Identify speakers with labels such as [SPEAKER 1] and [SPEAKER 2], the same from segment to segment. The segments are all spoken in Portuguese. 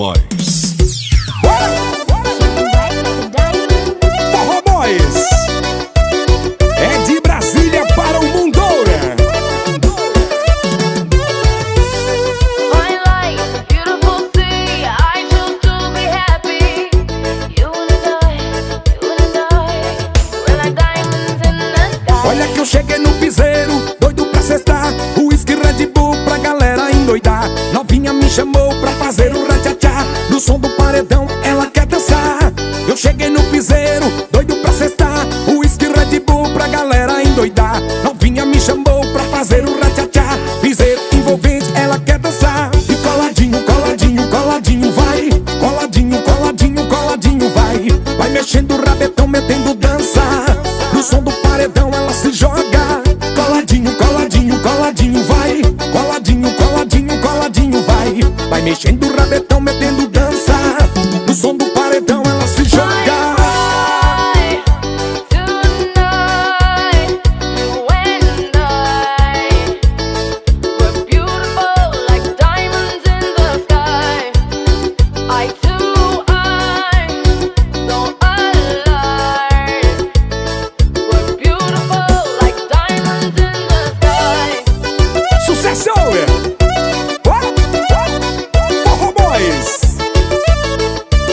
[SPEAKER 1] Forroboys.
[SPEAKER 2] Forroboys é de Brasília para o mundo. Olha que eu cheguei no Piseiro, doido pra sextar, Uísque, Red Bull pra galera endoidar. Novinha me chamou pra fazer o ratcha-tcha, no som do paredão ela quer dançar. Eu cheguei no Piseiro, doido pra sextar, Uísque, Red Bull pra galera endoidar. Novinha me chamou pra fazer o ratcha-tcha, Piseiro, envolvente, ela quer dançar. E coladinho, coladinho, coladinho vai, coladinho, coladinho, coladinho vai. Vai mexendo o rabetão, metendo dança, no som do paredão ela se joga. Coladinho, coladinho, coladinho vai, coladinho, coladinho, coladinho vai. Vai mexendo o rabetão, metendo dança, no som do paredão ela se joga.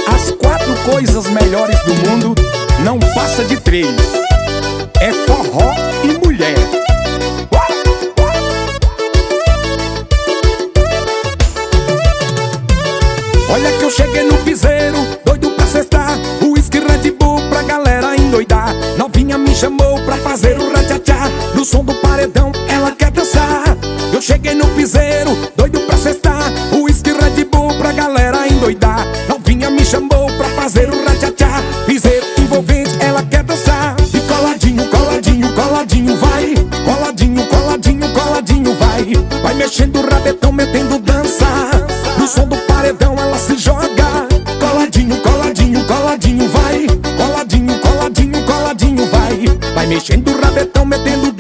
[SPEAKER 2] As 4 coisas melhores do mundo não passa de 3: é forró e mulher. Olha que eu cheguei no Piseiro, doido pra sextar, Uísque, Red Bull pra galera endoidar. Novinha me chamou pra fazer o ratcha-tcha, no som do paredão ela quer dançar. Eu cheguei no Piseiro, doido pra sextar, Uísque, Red Bull pra galera endoidar. Novinha me chamou pra fazer o ratcha-tcha, Piseiro, envolvente, ela quer dançar. E coladinho, coladinho, coladinho vai, coladinho, coladinho, coladinho vai. Vai mexendo o rabetão, metendo dança, no som do paredão ela se joga. Coladinho, coladinho, coladinho vai, coladinho, coladinho, coladinho vai. Vai mexendo o rabetão, metendo